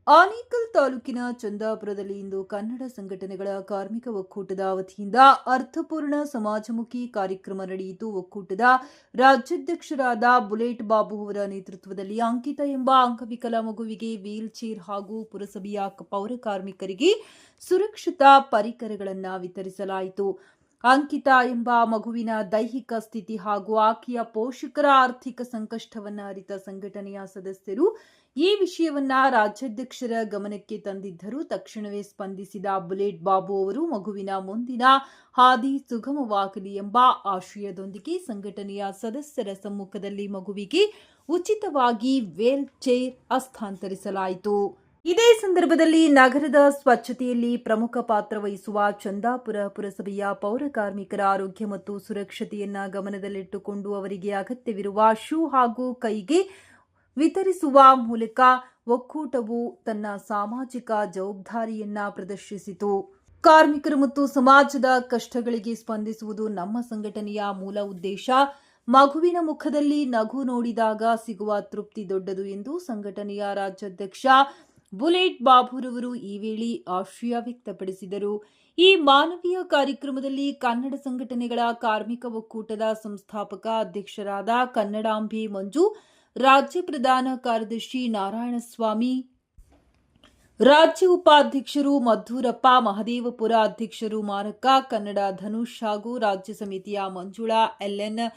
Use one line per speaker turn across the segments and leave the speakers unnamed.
ಆನೇಕಲ್ ತಾಲೂಕಿನ ಚಂದಾಪುರದಲ್ಲಿ ಇಂದು ಕನ್ನಡ ಸಂಘಟನೆಗಳ ಕಾರ್ಮಿಕ ಒಕ್ಕೂಟದ ವತಿಯಿಂದ ಅರ್ಥಪೂರ್ಣ ಸಮಾಜಮುಖಿ ಕಾರ್ಯಕ್ರಮ ನಡೆಯಿತು. ಒಕ್ಕೂಟದ ರಾಜ್ಯಾಧ್ಯಕ್ಷರಾದ ಬುಲೆಟ್ ಬಾಬು ಅವರ ನೇತೃತ್ವದಲ್ಲಿ ಅಂಕಿತ ಎಂಬ ಅಂಗವಿಕಲ ಮಗುವಿಗೆ ವೀಲ್ ಚೇರ್ ಹಾಗೂ ಪುರಸಭೆಯ ಪೌರ ಕಾರ್ಮಿಕರಿಗೆ ಸುರಕ್ಷಿತ ಪರಿಕರಗಳನ್ನು ವಿತರಿಸಲಾಯಿತು. ಅಂಕಿತ ಎಂಬ ಮಗುವಿನ ದೈಹಿಕ ಸ್ಥಿತಿ ಹಾಗೂ ಆಕೆಯ ಪೋಷಕರ ಆರ್ಥಿಕ ಸಂಕಷ್ಟವನ್ನು ಅರಿತ ಸಂಘಟನೆಯ ಸದಸ್ಯರು ಈ ವಿಷಯವನ್ನ ರಾಜ್ಯಾಧ್ಯಕ್ಷರ ಗಮನಕ್ಕೆ ತಂದಿದ್ದರು. ತಕ್ಷಣವೇ ಸ್ಪಂದಿಸಿದ ಬುಲೆಟ್ ಬಾಬು ಅವರು ಮಗುವಿನ ಮುಂದಿನ ಹಾದಿ ಸುಗಮವಾಗಲಿ ಎಂಬ ಆಶಯದೊಂದಿಗೆ ಸಂಘಟನೆಯ ಸದಸ್ಯರ ಸಮ್ಮುಖದಲ್ಲಿ ಮಗುವಿಗೆ ಉಚಿತವಾಗಿ ವೀಲ್ ಚೇರ್ ಹಸ್ತಾಂತರಿಸಲಾಯಿತು. ಇದೇ ಸಂದರ್ಭದಲ್ಲಿ ನಗರದ ಸ್ವಚ್ಛತೆಯಲ್ಲಿ ಪ್ರಮುಖ ಪಾತ್ರ ವಹಿಸುವ ಚಂದಾಪುರ ಪುರಸಭೆಯ ಪೌರ ಕಾರ್ಮಿಕರ ಆರೋಗ್ಯ ಮತ್ತು ಸುರಕ್ಷತೆಯನ್ನ ಗಮನದಲ್ಲಿಟ್ಟುಕೊಂಡು ಅವರಿಗೆ ಅಗತ್ಯವಿರುವ ಶೂ ಹಾಗೂ ಕೈಗೆ ವಿತರಿಸುವ ಮೂಲಕ ಒಕ್ಕೂಟವು ತನ್ನ ಸಾಮಾಜಿಕ ಜವಾಬ್ದಾರಿಯನ್ನ ಪ್ರದರ್ಶಿಸಿತು. ಕಾರ್ಮಿಕರು ಮತ್ತು ಸಮಾಜದ ಕಷ್ಟಗಳಿಗೆ ಸ್ಪಂದಿಸುವುದು ನಮ್ಮ ಸಂಘಟನೆಯ ಮೂಲ ಉದ್ದೇಶ. ಮಗುವಿನ ಮುಖದಲ್ಲಿ ನಗು ನೋಡಿದಾಗ ಸಿಗುವ ತೃಪ್ತಿ ದೊಡ್ಡದು ಎಂದು ಸಂಘಟನೆಯ ರಾಜ್ಯಾಧ್ಯಕ್ಷ ಬುಲೆಟ್ ಬಾಬುರವರು ಈ ವೇಳೆ ಆಶಯ ವ್ಯಕ್ತಪಡಿಸಿದರು. ಈ ಮಾನವೀಯ ಕಾರ್ಯಕ್ರಮದಲ್ಲಿ ಕನ್ನಡ ಸಂಘಟನೆಗಳ ಕಾರ್ಮಿಕ ಒಕ್ಕೂಟದ ಸಂಸ್ಥಾಪಕ ಅಧ್ಯಕ್ಷರಾದ ಕನ್ನಡಾಂಬೆ ಮಂಜು, ರಾಜ್ಯ ಪ್ರಧಾನ ಕಾರ್ಯದರ್ಶಿ ನಾರಾಯಣಸ್ವಾಮಿ, ರಾಜ್ಯ ಉಪಾಧ್ಯಕ್ಷರು ಮದ್ದೂರಪ್ಪ, ಮಹದೇವಪುರ ಅಧ್ಯಕ್ಷರು ಮಾರಕ್ಕ, ಕನ್ನಡ ಧನುಷ್ ಹಾಗೂ ರಾಜ್ಯ ಸಮಿತಿಯ ಮಂಜುಳಾ, ಎಲ್ಎನ್,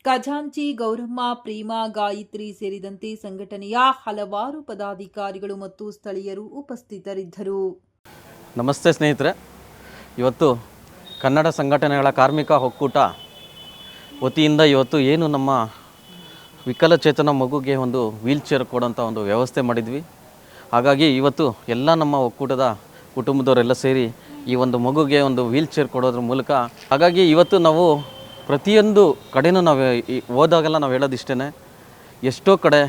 ಖಜಾಂಚಿ ಗೌರಮ್ಮ, ಪ್ರೇಮ, ಗಾಯತ್ರಿ ಸೇರಿದಂತೆ ಸಂಘಟನೆಯ ಹಲವಾರು ಪದಾಧಿಕಾರಿಗಳು ಮತ್ತು ಸ್ಥಳೀಯರು ಉಪಸ್ಥಿತರಿದ್ದರು.
ನಮಸ್ತೆ ಸ್ನೇಹಿತರೆ, ಇವತ್ತು ಕನ್ನಡ ಸಂಘಟನೆಗಳ ಕಾರ್ಮಿಕ ಒಕ್ಕೂಟ ವತಿಯಿಂದ ಇವತ್ತು ಏನು ನಮ್ಮ ವಿಕಲಚೇತನ ಮಗುಗೆ ಒಂದು ವೀಲ್ ಚೇರ್ ಕೊಡೋಂಥ ಒಂದು ವ್ಯವಸ್ಥೆ ಮಾಡಿದ್ವಿ. ಹಾಗಾಗಿ ಇವತ್ತು ಎಲ್ಲ ನಮ್ಮ ಒಕ್ಕೂಟದ ಕುಟುಂಬದವರೆಲ್ಲ ಸೇರಿ ಈ ಒಂದು ಮಗುಗೆ ಒಂದು ವೀಲ್ ಚೇರ್ ಕೊಡೋದ್ರ ಮೂಲಕ, ಹಾಗಾಗಿ ಇವತ್ತು ನಾವು ಪ್ರತಿಯೊಂದು ಕಡೆನೂ ನಾವು ಹೋದಾಗೆಲ್ಲ ನಾವು ಹೇಳೋದಿಷ್ಟೇ, ಎಷ್ಟೋ ಕಡೆ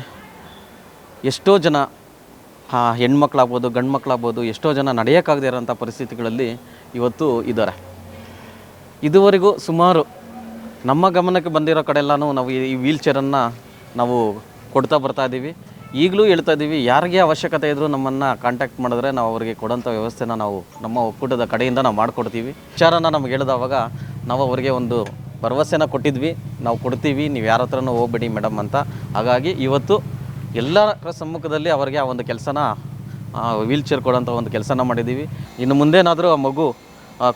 ಎಷ್ಟೋ ಜನ ಹೆಣ್ಮಕ್ಳಾಗ್ಬೋದು ಗಂಡು ಮಕ್ಕಳಾಗ್ಬೋದು ಎಷ್ಟೋ ಜನ ನಡೆಯೋಕ್ಕಾಗದೇ ಇರೋಂಥ ಪರಿಸ್ಥಿತಿಗಳಲ್ಲಿ ಇವತ್ತು ಇದ್ದಾರೆ. ಇದುವರೆಗೂ ಸುಮಾರು ನಮ್ಮ ಗಮನಕ್ಕೆ ಬಂದಿರೋ ಕಡೆಯೆಲ್ಲನೂ ನಾವು ಈ ವೀಲ್ ಚೇರನ್ನು ನಾವು ಕೊಡ್ತಾ ಬರ್ತಾ ಇದ್ದೀವಿ. ಈಗಲೂ ಹೇಳ್ತಾ ಇದ್ದೀವಿ, ಯಾರಿಗೆ ಅವಶ್ಯಕತೆ ಇದ್ದರೂ ನಮ್ಮನ್ನು ಕಾಂಟ್ಯಾಕ್ಟ್ ಮಾಡಿದ್ರೆ ನಾವು ಅವರಿಗೆ ಕೊಡೋಂಥ ವ್ಯವಸ್ಥೆನ ನಾವು ನಮ್ಮ ಒಕ್ಕೂಟದ ಕಡೆಯಿಂದ ನಾವು ಮಾಡಿಕೊಡ್ತೀವಿ. ವಿಚಾರನ ನಮ್ಗೆ ಹೇಳಿದವಾಗ ನಾವು ಅವರಿಗೆ ಒಂದು ಭರವಸೆನ ಕೊಟ್ಟಿದ್ವಿ, ನಾವು ಕೊಡ್ತೀವಿ, ನೀವು ಯಾರ ಹತ್ರನೂ ಹೋಗ್ಬೇಡಿ ಮೇಡಮ್ ಅಂತ. ಹಾಗಾಗಿ ಇವತ್ತು ಎಲ್ಲರ ಸಮ್ಮುಖದಲ್ಲಿ ಅವರಿಗೆ ಆ ಒಂದು ಕೆಲಸನ ವೀಲ್ ಚೇರ್ ಕೊಡೋಂಥ ಒಂದು ಕೆಲಸನ ಮಾಡಿದ್ದೀವಿ. ಇನ್ನು ಮುಂದೇನಾದರೂ ಆ ಮಗು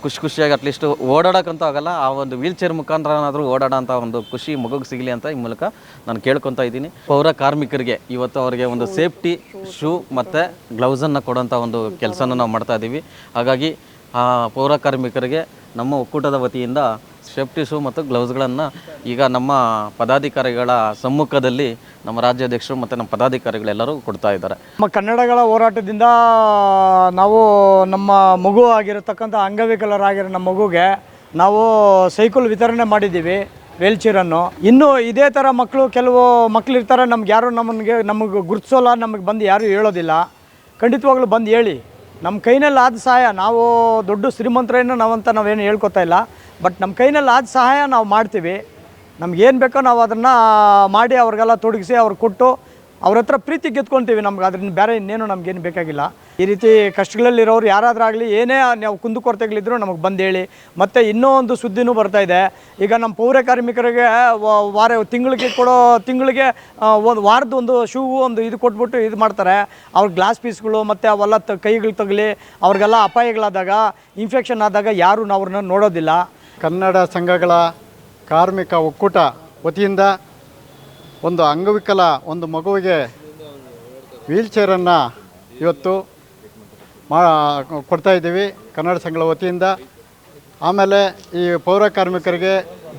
ಖುಷಿಯಾಗಿ ಅಟ್ಲೀಸ್ಟ್ ಓಡಾಡೋಕ್ಕಂತೂ ಆಗಲ್ಲ, ಆ ಒಂದು ವೀಲ್ ಚೇರ್ ಮುಖಾಂತರನಾದರೂ ಓಡಾಡೋಂಥ ಒಂದು ಖುಷಿ ಮಗುಗೆ ಸಿಗಲಿ ಅಂತ ಈ ಮೂಲಕ ನಾನು ಕೇಳ್ಕೊತಾ ಇದ್ದೀನಿ. ಪೌರ ಕಾರ್ಮಿಕರಿಗೆ ಇವತ್ತು ಅವರಿಗೆ ಒಂದು ಸೇಫ್ಟಿ ಶೂ ಮತ್ತು ಗ್ಲೌಸನ್ನು ಕೊಡೋಂಥ ಒಂದು ಕೆಲಸನ ನಾವು ಮಾಡ್ತಾ ಇದ್ದೀವಿ. ಹಾಗಾಗಿ ಆ ಪೌರ ಕಾರ್ಮಿಕರಿಗೆ ನಮ್ಮ ಒಕ್ಕೂಟದ ವತಿಯಿಂದ ಸೇಫ್ಟಿ ಶೂ ಮತ್ತು ಗ್ಲೌಸ್ಗಳನ್ನು ಈಗ ನಮ್ಮ ಪದಾಧಿಕಾರಿಗಳ ಸಮ್ಮುಖದಲ್ಲಿ ನಮ್ಮ ರಾಜ್ಯಾಧ್ಯಕ್ಷರು ಮತ್ತು ನಮ್ಮ ಪದಾಧಿಕಾರಿಗಳೆಲ್ಲರೂ ಕೊಡ್ತಾ ಇದ್ದಾರೆ.
ನಮ್ಮ ಕನ್ನಡಗಳ ಹೋರಾಟದಿಂದ ನಾವು ನಮ್ಮ ಮಗು ಆಗಿರತಕ್ಕಂಥ ಅಂಗವಿಕಲರಾಗಿರೋ ನಮ್ಮ ಮಗುಗೆ ನಾವು ಸೈಕಲ್ ವಿತರಣೆ ಮಾಡಿದ್ದೀವಿ, ವೀಲ್ ಚೇರನ್ನು. ಇನ್ನೂ ಇದೇ ಥರ ಕೆಲವು ಮಕ್ಕಳು ಇರ್ತಾರೆ, ನಮಗೆ ಗುರುತಿಸೋಲ್ಲ, ನಮಗೆ ಬಂದು ಯಾರೂ ಹೇಳೋದಿಲ್ಲ. ಖಂಡಿತವಾಗ್ಲೂ ಬಂದು ಹೇಳಿ, ನಮ್ಮ ಕೈನಲ್ಲಿ ಆದ ಸಹಾಯ, ನಾವು ದೊಡ್ಡ ಶ್ರೀಮಂತರೇನು ನಾವೇನು ಹೇಳ್ಕೊತಾ ಇಲ್ಲ, ಬಟ್ ನಮ್ಮ ಕೈನಲ್ಲಿ ಆದ ಸಹಾಯ ನಾವು ಮಾಡ್ತೀವಿ. ನಮಗೇನು ಬೇಕೋ ನಾವು ಅದನ್ನು ಮಾಡಿ ಅವ್ರಿಗೆಲ್ಲ ತೊಡಗಿಸಿ ಅವ್ರಿಗೆ ಕೊಟ್ಟು ಅವ್ರ ಹತ್ರ ಪ್ರೀತಿ ಗೆದ್ಕೊತೀವಿ. ನಮ್ಗೆ ಅದರಿಂದ ಬೇರೆ ಇನ್ನೇನು ನಮಗೇನು ಬೇಕಾಗಿಲ್ಲ. ಈ ರೀತಿ ಕಷ್ಟಗಳಲ್ಲಿರೋರು ಯಾರಾದರೂ ಆಗಲಿ, ಏನೇ ನಾವು ಕುಂದುಕೊರತೆಗಳಿದ್ದರೂ ನಮಗೆ ಬಂದು ಹೇಳಿ. ಮತ್ತು ಇನ್ನೂ ಒಂದು ಸುದ್ದಿನೂ ಬರ್ತಾಯಿದೆ. ಈಗ ನಮ್ಮ ಪೌರ ಕಾರ್ಮಿಕರಿಗೆ ತಿಂಗಳಿಗೆ ಒಂದು ವಾರದ ಒಂದು ಶೂ ಒಂದು ಇದು ಕೊಟ್ಬಿಟ್ಟು ಇದು ಮಾಡ್ತಾರೆ. ಅವ್ರ ಗ್ಲಾಸ್ ಪೀಸ್ಗಳು ಮತ್ತು ಅವೆಲ್ಲ ಕೈಗಳು ತಗಲಿ, ಅವ್ರಿಗೆಲ್ಲ ಅಪಾಯಗಳಾದಾಗ, ಇನ್ಫೆಕ್ಷನ್ ಆದಾಗ ಯಾರೂ ಅವ್ರನ್ನ ನೋಡೋದಿಲ್ಲ.
ಕನ್ನಡ ಸಂಘಗಳ ಕಾರ್ಮಿಕ ಒಕ್ಕೂಟ ವತಿಯಿಂದ ಒಂದು ಅಂಗವಿಕಲ ಒಂದು ಮಗುವಿಗೆ ವೀಲ್ ಚೇರನ್ನು ಇವತ್ತು ಕೊಡ್ತಾಯಿದ್ದೀವಿ ಕನ್ನಡ ಸಂಘಗಳ ವತಿಯಿಂದ. ಆಮೇಲೆ ಈ ಪೌರ ಕಾರ್ಮಿಕರಿಗೆ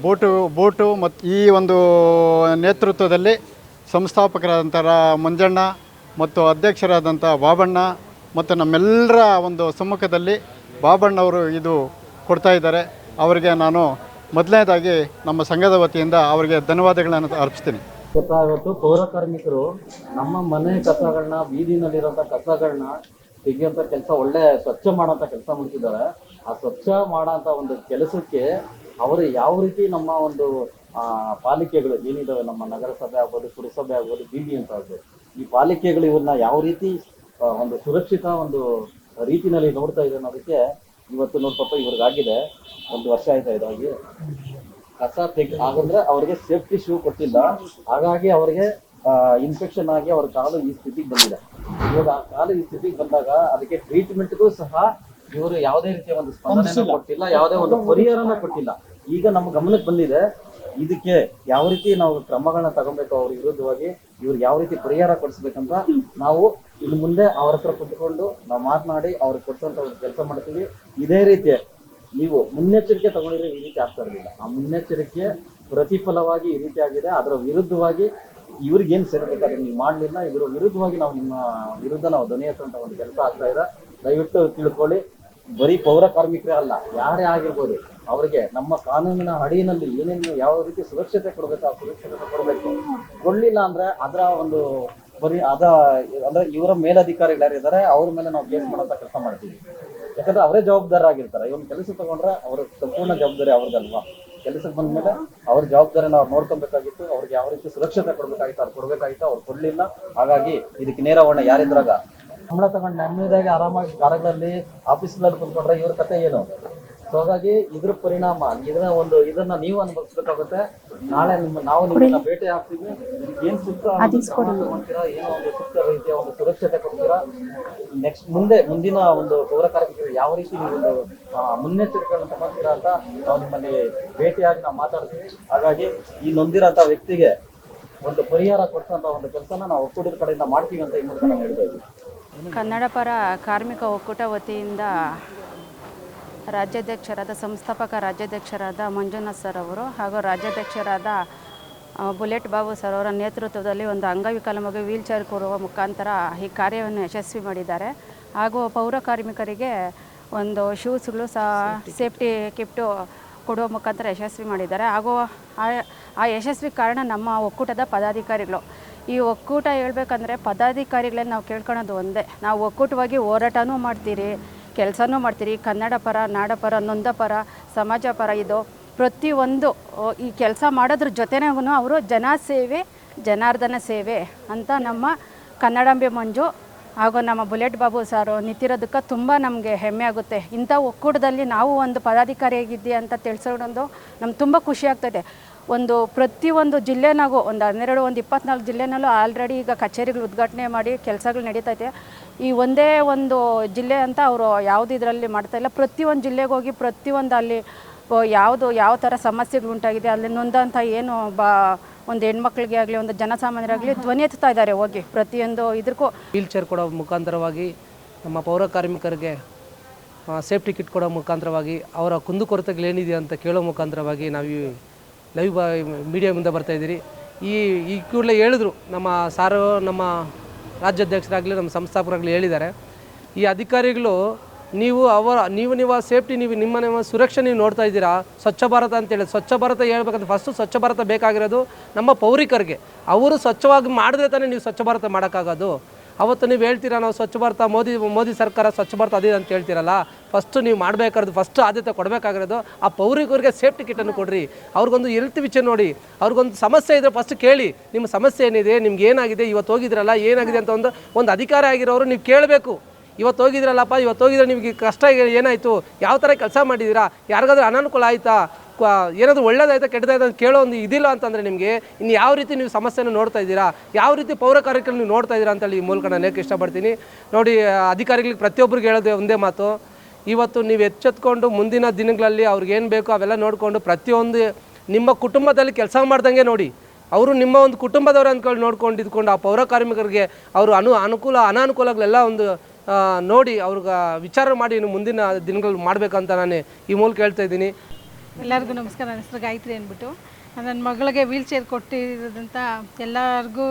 ಬೋಟು ಮತ್ತು ಈ ಒಂದು ನೇತೃತ್ವದಲ್ಲಿ ಸಂಸ್ಥಾಪಕರಾದಂಥ ಮಂಜಣ್ಣ ಮತ್ತು ಅಧ್ಯಕ್ಷರಾದಂಥ ಬಾಬಣ್ಣ ಮತ್ತು ನಮ್ಮೆಲ್ಲರ ಒಂದು ಸಮ್ಮುಖದಲ್ಲಿ ಬಾಬಣ್ಣವರು ಇದು ಕೊಡ್ತಾಯಿದ್ದಾರೆ. ಅವರಿಗೆ ನಾನು ಮೊದಲನೇದಾಗಿ ನಮ್ಮ ಸಂಘದ ವತಿಯಿಂದ ಅವರಿಗೆ ಧನ್ಯವಾದಗಳನ್ನು ಅರ್ಪಿಸ್ತೀನಿ.
ಇವತ್ತು ಪೌರ ಕಾರ್ಮಿಕರು ನಮ್ಮ ಮನೆ ಕಸಗಳನ್ನ, ಬೀದಿನಲ್ಲಿರೋಂಥ ಕಸಗಳನ್ನ ತೆಗೆಯುವಂಥ ಕೆಲಸ, ಒಳ್ಳೆ ಸ್ವಚ್ಛ ಮಾಡೋಂಥ ಕೆಲಸ ಮಾಡ್ತಿದ್ದಾರೆ. ಆ ಸ್ವಚ್ಛ ಮಾಡೋಂಥ ಒಂದು ಕೆಲಸಕ್ಕೆ ಅವರು ಯಾವ ರೀತಿ ನಮ್ಮ ಒಂದು ಪಾಲಿಕೆಗಳು ಏನಿದ್ದಾವೆ, ನಮ್ಮ ನಗರಸಭೆ ಆಗ್ಬೋದು, ಪುರಸಭೆ ಆಗ್ಬೋದು, ಬೀದಿ ಅಂತ ಆಗ್ಬೋದು, ಈ ಪಾಲಿಕೆಗಳು ಇವನ್ನ ಯಾವ ರೀತಿ ಒಂದು ಸುರಕ್ಷಿತ ಒಂದು ರೀತಿನಲ್ಲಿ ನೋಡ್ತಾ ಇದೆ ಅನ್ನೋದಕ್ಕೆ ಇವತ್ತು ನೋಡಿ ಪಾಪ ಇವ್ರಿಗಾಗಿದೆ 1 ವರ್ಷ ಆಯ್ತಾ ಇದಾಗಿ ಕಸ ಹಾಗಂದ್ರೆ ಅವ್ರಿಗೆ ಸೇಫ್ಟಿ ಶೂ ಕೊಟ್ಟಿಲ್ಲ, ಹಾಗಾಗಿ ಅವ್ರಿಗೆ ಇನ್ಫೆಕ್ಷನ್ ಆಗಿ ಅವ್ರ ಕಾಲು ಈ ಸ್ಥಿತಿಗೆ ಬಂದಿದೆ. ಇವಾಗ ಕಾಲು ಈ ಸ್ಥಿತಿಗೆ ಬಂದಾಗ ಅದಕ್ಕೆ ಟ್ರೀಟ್ಮೆಂಟ್ಗೂ ಸಹ ಇವರು ಯಾವುದೇ ರೀತಿಯ ಒಂದು ಸ್ಪಂದನೆ ಕೊಟ್ಟಿಲ್ಲ, ಯಾವುದೇ ಒಂದು ಪರಿಹಾರನ ಕೊಟ್ಟಿಲ್ಲ. ಈಗ ನಮ್ಮ ಗಮನಕ್ಕೆ ಬಂದಿದೆ, ಇದಕ್ಕೆ ಯಾವ ರೀತಿ ನಾವು ಕ್ರಮಗಳನ್ನ ತಗೊಬೇಕು, ಅವ್ರ ವಿರುದ್ಧವಾಗಿ ಇವ್ರಿಗೆ ಯಾವ ರೀತಿ ಪರಿಹಾರ ಕೊಡಿಸ್ಬೇಕಂತ ನಾವು ಇನ್ನು ಮುಂದೆ ಅವ್ರ ಹತ್ರ ಕುತ್ಕೊಂಡು ನಾವು ಮಾತನಾಡಿ ಅವ್ರಿಗೆ ಕೊಡ್ಸೋಂತ ಒಂದು ಕೆಲಸ ಮಾಡ್ತೀವಿ. ಇದೇ ರೀತಿ ನೀವು ಮುನ್ನೆಚ್ಚರಿಕೆ ತಗೊಂಡಿದ್ರೆ ಈ ರೀತಿ ಆಗ್ತಾ ಇರಲಿಲ್ಲ. ಆ ಮುನ್ನೆಚ್ಚರಿಕೆ ಪ್ರತಿಫಲವಾಗಿ ಈ ರೀತಿ ಆಗಿದೆ. ಅದರ ವಿರುದ್ಧವಾಗಿ ಇವ್ರಿಗೆ ಏನ್ ಸೇರ್ಬೇಕಾದ್ರೆ ನೀವು ಮಾಡ್ಲಿಲ್ಲ, ಇದ್ರ ವಿರುದ್ಧವಾಗಿ ನಾವು ನಿಮ್ಮ ವಿರುದ್ಧ ನಾವು ಧ್ವನಿ ಎತ್ತುವಂತ ಒಂದು ಕೆಲಸ ಆಗ್ತಾ ಇದೆ. ದಯವಿಟ್ಟು ತಿಳ್ಕೊಳ್ಳಿ, ಬರೀ ಪೌರ ಕಾರ್ಮಿಕರೇ ಅಲ್ಲ, ಯಾರೇ ಆಗಿರ್ಬೋದು, ಅವ್ರಿಗೆ ನಮ್ಮ ಕಾನೂನಿನ ಅಡಿಯಲ್ಲಿ ಏನೇನು ಯಾವ ರೀತಿ ಸುರಕ್ಷತೆ ಕೊಡ್ಬೇಕು ಆ ಸುರಕ್ಷತೆ ಕೊಡಬೇಕು. ಕೊಡ್ಲಿಲ್ಲ ಅಂದ್ರೆ ಅದರ ಒಂದು ಅಂದ್ರೆ ಇವರ ಮೇಲಧಿಕಾರಿಗಳು ಯಾರಿದ್ದಾರೆ ಅವ್ರ ಮೇಲೆ ನಾವು ಕೇಸ್ ಮಾಡೋಂಥ ಕೆಲಸ ಮಾಡ್ತೀವಿ. ಯಾಕಂದ್ರೆ ಅವರೇ ಜವಾಬ್ದಾರರಾಗಿರ್ತಾರೆ. ಇವನ್ ಕೆಲಸ ತಗೊಂಡ್ರೆ ಅವ್ರ ಸಂಪೂರ್ಣ ಜವಾಬ್ದಾರಿ ಅವ್ರದ್ದಲ್ವಾ. ಕೆಲಸಕ್ಕೆ ಬಂದ್ಮೇಲೆ ಅವ್ರ ಜವಾಬ್ದಾರಿನ ಅವ್ರು ನೋಡ್ಕೊಬೇಕಾಗಿತ್ತು. ಅವ್ರಿಗೆ ಯಾವ ರೀತಿ ಸುರಕ್ಷತೆ ಕೊಡ್ಬೇಕಾಗಿತ್ತು ಅವ್ರು ಕೊಡ್ಬೇಕಾಗಿತ್ತು, ಅವ್ರು ಕೊಡ್ಲಿಲ್ಲ. ಹಾಗಾಗಿ ಇದಕ್ಕೆ ನೇರ ಹೊಣೆ ಯಾರಿದ್ರಾಗ ಸಂಬಳ ತಗೊಂಡು ನೆಮ್ಮದಿಯಾಗಿ ಆರಾಮಾಗಿ ಕಾರ್ಯಗಳಲ್ಲಿ ಆಫೀಸ್ಗಳಲ್ಲಿ ಕುತ್ಕೊಂಡ್ರೆ ಇವ್ರ ಕತೆ ಏನು? ಸೊ ಹಾಗಾಗಿ ಇದ್ರ ಪರಿಣಾಮ ಇದನ್ನ ನೀವು ಅನುಭವಿಸ್ಬೇಕಾಗುತ್ತೆ. ನಾಳೆ ನಾವು ನಿಮ್ಮನ್ನ ಭೇಟಿ ಆಗ್ತೀವಿ. ಏನ್ ಸೂಕ್ತ ತಗೊಂತೀರಾ, ಏನೋ ಒಂದು ಸೂಕ್ತ ರೀತಿಯ ಒಂದು ಸುರಕ್ಷತೆ ಕೊಡ್ತೀರಾ, ನೆಕ್ಸ್ಟ್ ಮುಂದಿನ ಒಂದು ಪೌರ ಕಾರ್ಮಿಕರು ಯಾವ ರೀತಿ ನೀವು ಒಂದು ಮುನ್ನೆಚ್ಚರಿಕೆಗಳನ್ನು ತಗೊಂತೀರಾ ಅಂತ ನಾವು ನಿಮ್ಮಲ್ಲಿ ಭೇಟಿಯಾಗಿ ನಾವು ಮಾತಾಡ್ತೀವಿ. ಹಾಗಾಗಿ ಈ ನೊಂದಿರೋಂಥ ವ್ಯಕ್ತಿಗೆ ಒಂದು ಪರಿಹಾರ ಕೊಡ್ಸೋಂಥ ಒಂದು ಕೆಲಸನ ನಾವು ಒಕ್ಕೂಟದ ಕಡೆಯಿಂದ ಮಾಡ್ತೀವಿ ಅಂತ ಈ ಮೂಲಕ ನಾನು ಹೇಳ್ತಾ ಇದ್ದೀವಿ.
ಕನ್ನಡ ಪರ ಕಾರ್ಮಿಕ ಒಕ್ಕೂಟ ವತಿಯಿಂದ ರಾಜ್ಯಾಧ್ಯಕ್ಷರಾದ ಸಂಸ್ಥಾಪಕ ರಾಜ್ಯಾಧ್ಯಕ್ಷರಾದ ಮಂಜುನಾಥ್ ಸರ್ ಅವರು ಹಾಗೂ ರಾಜ್ಯಾಧ್ಯಕ್ಷರಾದ ಬುಲೆಟ್ ಬಾಬು ಸರ್ ಅವರ ನೇತೃತ್ವದಲ್ಲಿ ಒಂದು ಅಂಗವಿಕಲ ಮಗು ವೀಲ್ ಚೇರ್ ಕೊಡುವ ಮುಖಾಂತರ ಈ ಕಾರ್ಯವನ್ನು ಯಶಸ್ವಿ ಮಾಡಿದ್ದಾರೆ. ಹಾಗೂ ಪೌರ ಕಾರ್ಮಿಕರಿಗೆ ಒಂದು ಶೂಸ್ಗಳು ಸಹ ಸೇಫ್ಟಿ ಕಿಟ್ಟು ಕೊಡುವ ಮುಖಾಂತರ ಯಶಸ್ವಿ ಮಾಡಿದ್ದಾರೆ. ಹಾಗೂ ಆ ಯಶಸ್ವಿ ಕಾರಣ ನಮ್ಮ ಒಕ್ಕೂಟದ ಪದಾಧಿಕಾರಿಗಳು. ಈ ಒಕ್ಕೂಟ ಹೇಳ್ಬೇಕಂದ್ರೆ ಪದಾಧಿಕಾರಿಗಳೇ ನಾವು ಕೇಳ್ಕೊಳೋದು ಒಂದೇ, ನಾವು ಒಕ್ಕೂಟವಾಗಿ ಹೋರಾಟನೂ ಮಾಡ್ತೀರಿ, ಕೆಲಸನೂ ಮಾಡ್ತೀರಿ. ಕನ್ನಡ ಪರ, ನಾಡಪರ, ನೊಂದ ಪರ, ಸಮಾಜ ಪರ, ಇದು ಪ್ರತಿಯೊಂದು ಈ ಕೆಲಸ ಮಾಡೋದ್ರ ಜೊತೆಗೂ ಅವರು ಜನಸೇವೆ ಜನಾರ್ದನ ಸೇವೆ ಅಂತ ನಮ್ಮ ಕನ್ನಡಾಂಬೆ ಮಂಜು ಹಾಗೂ ನಮ್ಮ ಬುಲೆಟ್ ಬಾಬು ಸಾರು ನಿಂತಿರೋದಕ್ಕೆ ತುಂಬ ನಮಗೆ ಹೆಮ್ಮೆ ಆಗುತ್ತೆ. ಇಂಥ ಒಕ್ಕೂಟದಲ್ಲಿ ನಾವು ಒಂದು ಪದಾಧಿಕಾರಿಯಾಗಿದ್ದೆ ಅಂತ ತಿಳಿಸೋದೊಂದು ನಮ್ಗೆ ತುಂಬ ಖುಷಿ ಆಗ್ತದೆ. ಒಂದು ಪ್ರತಿಯೊಂದು ಜಿಲ್ಲೆನಾಗೂ ಒಂದು 12, 24 ಜಿಲ್ಲೆನಲ್ಲೂ ಆಲ್ರೆಡಿ ಈಗ ಕಚೇರಿಗಳು ಉದ್ಘಾಟನೆ ಮಾಡಿ ಕೆಲಸಗಳು ನಡೀತೈತೆ. ಈ ಒಂದೇ ಒಂದು ಜಿಲ್ಲೆ ಅಂತ ಅವರು ಯಾವುದು ಇದರಲ್ಲಿ ಮಾಡ್ತಾಯಿಲ್ಲ. ಪ್ರತಿಯೊಂದು ಜಿಲ್ಲೆಗೆ ಹೋಗಿ ಪ್ರತಿಯೊಂದು ಅಲ್ಲಿ ಯಾವ ಥರ ಸಮಸ್ಯೆಗಳು ಉಂಟಾಗಿದೆ ಅಲ್ಲಿ ನೊಂದಂಥ ಏನು ಒಂದು ಹೆಣ್ಮಕ್ಳಿಗೆ ಆಗಲಿ ಒಂದು ಜನಸಾಮಾನ್ಯರಾಗಲಿ ಧ್ವನಿ ಎತ್ತಾ ಇದ್ದಾರೆ ಹೋಗಿ ಪ್ರತಿಯೊಂದು ಇದಕ್ಕೂ.
ವೀಲ್ ಚೇರ್ ಕೊಡೋ ಮುಖಾಂತರವಾಗಿ ನಮ್ಮ ಪೌರ ಕಾರ್ಮಿಕರಿಗೆ ಸೇಫ್ಟಿ ಕಿಟ್ ಕೊಡೋ ಮುಖಾಂತರವಾಗಿ ಅವರ ಕುಂದುಕೊರತೆಗಳೇನಿದೆ ಅಂತ ಕೇಳೋ ಮುಖಾಂತರವಾಗಿ ನಾವು ಈ ಲೈವ್ ಮೀಡಿಯಾ ಮುಂದೆ ಬರ್ತಾಯಿದ್ದೀರಿ. ಈ ಕೂಡಲೇ ಹೇಳಿದ್ರು ನಮ್ಮ ಸಾರು, ನಮ್ಮ ರಾಜ್ಯಾಧ್ಯಕ್ಷರಾಗಲಿ ನಮ್ಮ ಸಂಸ್ಥಾಪಕರಾಗಲಿ ಹೇಳಿದ್ದಾರೆ, ಈ ಅಧಿಕಾರಿಗಳು ನೀವು ಸೇಫ್ಟಿ ನಿಮ್ಮ ಸುರಕ್ಷೆ ನೀವು ನೋಡ್ತಾ ಇದ್ದೀರಾ. ಸ್ವಚ್ಛ ಭಾರತ ಅಂತೇಳಿ ಸ್ವಚ್ಛ ಭಾರತ ಹೇಳ್ಬೇಕಂದ್ರೆ ಫಸ್ಟು ಸ್ವಚ್ಛ ಭಾರತ ಬೇಕಾಗಿರೋದು ನಮ್ಮ ಪೌರಿಕರಿಗೆ. ಅವರು ಸ್ವಚ್ಛವಾಗಿ ಮಾಡಿದ್ರೆ ತಾನೇ ನೀವು ಸ್ವಚ್ಛ ಭಾರತ ಮಾಡೋಕ್ಕಾಗೋದು. ಅವತ್ತು ನೀವು ಹೇಳ್ತೀರಾ ನಾವು ಸ್ವಚ್ಛ ಭಾರತ ಮೋದಿ ಸರ್ಕಾರ ಸ್ವಚ್ಛ ಭಾರತ ಅದೇ ಅಂತ ಹೇಳ್ತೀರಲ್ಲ, ಫಸ್ಟು ನೀವು ಮಾಡಬೇಕಾದ್ರೆ ಫಸ್ಟು ಆದ್ಯತೆ ಕೊಡಬೇಕಾಗಿರೋದು ಆ ಪೌರಿಕರಿಗೆ ಸೇಫ್ಟಿ ಕಿಟ್ಟನ್ನು ಕೊಡ್ರಿ. ಅವ್ರಿಗೊಂದು ಹೆಲ್ತ್ ವಿಷಯ ನೋಡಿ, ಅವ್ರಿಗೊಂದು ಸಮಸ್ಯೆ ಇದ್ದರೆ ಫಸ್ಟ್ ಕೇಳಿ, ನಿಮ್ಮ ಸಮಸ್ಯೆ ಏನಿದೆ, ನಿಮ್ಗೆ ಏನಾಗಿದೆ, ಇವತ್ತು ಹೋಗಿದ್ರಲ್ಲ ಏನಾಗಿದೆ ಅಂತ ಒಂದು ಅಧಿಕಾರ ಆಗಿರೋರು ನೀವು ಕೇಳಬೇಕು. ಇವತ್ತು ಹೋಗಿದ್ರಲ್ಲಪ್ಪ, ಇವತ್ತು ಹೋಗಿದ್ರೆ ನಿಮಗೆ ಕಷ್ಟ ಏನಾಯಿತು, ಯಾವ ಥರ ಕೆಲಸ ಮಾಡಿದ್ದೀರಾ, ಯಾರಿಗಾದ್ರೂ ಅನಾನುಕೂಲ ಆಯಿತಾ, ಏನಾದರೂ ಒಳ್ಳೇದಾಯ್ತಾ ಕೆಟ್ಟದಾಯ್ತಾ ಅಂತ ಕೇಳೋ ಒಂದು ಇದಿಲ್ಲ ಅಂತಂದರೆ ನಿಮಗೆ ಇನ್ನು ಯಾವ ರೀತಿ ನೀವು ಸಮಸ್ಯೆನ ನೋಡ್ತಾ ಇದ್ದೀರಾ, ಯಾವ ರೀತಿ ಪೌರ ಕಾರ್ಯಕ್ರಮ ನೀವು ನೋಡ್ತಾ ಇದ್ದೀರಾ ಅಂತೇಳಿ ಈ ಮೂಲಕ ನಾನು ಹೇಳಕ್ಕೆ ಇಷ್ಟಪಡ್ತೀನಿ. ನೋಡಿ, ಅಧಿಕಾರಿಗಳಿಗೆ ಪ್ರತಿಯೊಬ್ಬರಿಗೆ ಹೇಳೋದು ಒಂದೇ ಮಾತು, ಇವತ್ತು ನೀವು ಎಚ್ಚೆತ್ಕೊಂಡು ಮುಂದಿನ ದಿನಗಳಲ್ಲಿ ಅವ್ರಿಗೇನು ಬೇಕೋ ಅವೆಲ್ಲ ನೋಡಿಕೊಂಡು ಪ್ರತಿಯೊಂದು ನಿಮ್ಮ ಕುಟುಂಬದಲ್ಲಿ ಕೆಲಸ ಮಾಡ್ದಂಗೆ ನೋಡಿ, ಅವರು ನಿಮ್ಮ ಒಂದು ಕುಟುಂಬದವ್ರು ಅಂದ್ಕೊಂಡು ನೋಡ್ಕೊಂಡು ಇದ್ಕೊಂಡು ಆ ಪೌರ ಕಾರ್ಮಿಕರಿಗೆ ಅವರು ಅನಾನುಕೂಲಗಳೆಲ್ಲ ಒಂದು ನೋಡಿ ಅವ್ರಿಗೆ ವಿಚಾರ ಮಾಡಿ ಇನ್ನು ಮುಂದಿನ ದಿನಗಳು ಮಾಡಬೇಕಂತ ನಾನು ಈ ಮೂಲಕ ಹೇಳ್ತಾ ಇದ್ದೀನಿ.
ಎಲ್ಲರಿಗೂ ನಮಸ್ಕಾರ. ನನ್ನ ಹೆಸರು ಗಾಯತ್ರಿ ಅಂದ್ಬಿಟ್ಟು. ನನ್ನ ಮಗಳಿಗೆ ವೀಲ್ ಚೇರ್ ಕೊಟ್ಟಿರೋದಂಥ ಎಲ್ಲರಿಗೂ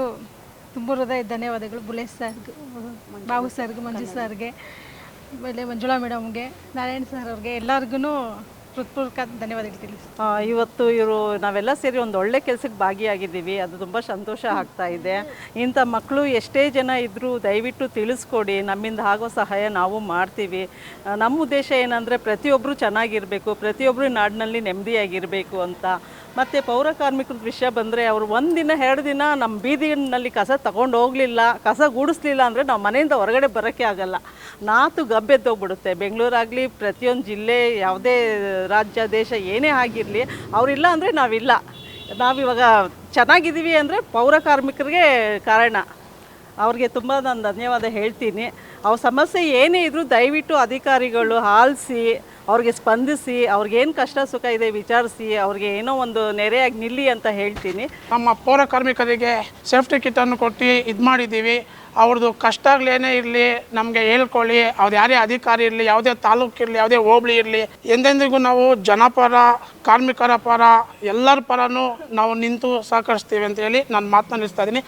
ತುಂಬ ಹೃದಯ ಧನ್ಯವಾದಗಳು. ಬುಲೆಟ್ ಸರ್ಗೆ, ಬಾಬು ಸರ್ಗೆ, ಮಂಜು ಸರ್ಗೆ, ಆಮೇಲೆ ಮಂಜುಳಾ ಮೇಡಮ್ಗೆ, ನಾರಾಯಣ್ ಸರ್ ಅವ್ರಿಗೆ ಎಲ್ಲರಿಗೂ ಹೃತ್ಪೂರ್ವಕ ಧನ್ಯವಾದಗಳು ತಿಳಿಸಿ.
ಇವತ್ತು ನಾವೆಲ್ಲ ಸೇರಿ ಒಂದು ಒಳ್ಳೆ ಕೆಲಸಕ್ಕೆ ಭಾಗಿಯಾಗಿದ್ದೀವಿ. ಅದು ತುಂಬ ಸಂತೋಷ ಆಗ್ತಾ ಇದೆ. ಇಂಥ ಮಕ್ಕಳು ಎಷ್ಟೇ ಜನ ಇದ್ದರೂ ದಯವಿಟ್ಟು ತಿಳಿಸ್ಕೊಡಿ, ನಮ್ಮಿಂದ ಆಗೋ ಸಹಾಯ ನಾವು ಮಾಡ್ತೀವಿ. ನಮ್ಮ ಉದ್ದೇಶ ಏನಂದರೆ ಪ್ರತಿಯೊಬ್ಬರು ಚೆನ್ನಾಗಿರಬೇಕು, ಪ್ರತಿಯೊಬ್ಬರು ನಾಡಿನಲ್ಲಿ ನೆಮ್ಮದಿಯಾಗಿರಬೇಕು ಅಂತ. ಮತ್ತು ಪೌರ ಕಾರ್ಮಿಕರ ವಿಷಯ ಬಂದರೆ ಅವರು ಒಂದಿನ 2 ದಿನ ನಮ್ಮ ಬೀದಿನಲ್ಲಿ ಕಸ ತಗೊಂಡು ಹೋಗಲಿಲ್ಲ, ಕಸ ಗೂಡಿಸ್ಲಿಲ್ಲ ಅಂದರೆ ನಾವು ಮನೆಯಿಂದ ಹೊರಗಡೆ ಬರೋಕ್ಕೆ ಆಗಲ್ಲ. ನಾತು ಗಬ್ಬೆದ್ದೋಗ್ಬಿಡುತ್ತೆ. ಬೆಂಗಳೂರಾಗಲಿ ಪ್ರತಿಯೊಂದು ಜಿಲ್ಲೆ, ಯಾವುದೇ ರಾಜ್ಯ ದೇಶ ಏನೇ ಆಗಿರಲಿ, ಅವರಿಲ್ಲ ಅಂದರೆ ನಾವಿಲ್ಲ. ನಾವಿವಾಗ ಚೆನ್ನಾಗಿದ್ದೀವಿ ಅಂದರೆ ಪೌರ ಕಾರ್ಮಿಕರಿಗೆ ಕಾರಣ. ಅವ್ರಿಗೆ ತುಂಬ ನಾನು ಧನ್ಯವಾದ ಹೇಳ್ತೀನಿ. ಅವ್ರ ಸಮಸ್ಯೆ ಏನೇ ಇದ್ದರೂ ದಯವಿಟ್ಟು ಅಧಿಕಾರಿಗಳು ಆಲಿಸಿ ಅವ್ರಿಗೆ ಸ್ಪಂದಿಸಿ, ಅವ್ರಿಗೇನು ಕಷ್ಟ ಸುಖ ಇದೆ ವಿಚಾರಿಸಿ, ಅವ್ರಿಗೆ ಏನೋ ಒಂದು ನೆರೆಯಾಗಿ ನಿಲ್ಲಿ ಅಂತ ಹೇಳ್ತೀನಿ.
ನಮ್ಮ ಪೌರ ಕಾರ್ಮಿಕರಿಗೆ ಸೇಫ್ಟಿ ಕಿಟ್ಟನ್ನು ಕೊಟ್ಟು ಇದು ಮಾಡಿದ್ದೀವಿ. ಅವ್ರದ್ದು ಕಷ್ಟಗಳೇನೇ ಇರಲಿ ನಮಗೆ ಹೇಳ್ಕೊಳ್ಳಿ. ಅವ್ರು ಯಾರೇ ಅಧಿಕಾರಿ ಇರಲಿ, ಯಾವುದೇ ತಾಲೂಕು ಇರಲಿ, ಯಾವುದೇ ಹೋಬಳಿ ಇರಲಿ, ಎಂದೆಂದಿಗೂ ನಾವು ಜನಪರ, ಕಾರ್ಮಿಕರ ಪರ, ಎಲ್ಲರ ಪರನೂ ನಾವು ನಿಂತು ಸಹಕರಿಸ್ತೀವಿ ಅಂತ ಹೇಳಿ ನಾನು ಮಾತನಾಡಿಸ್ತಾ ಇದ್ದೀನಿ.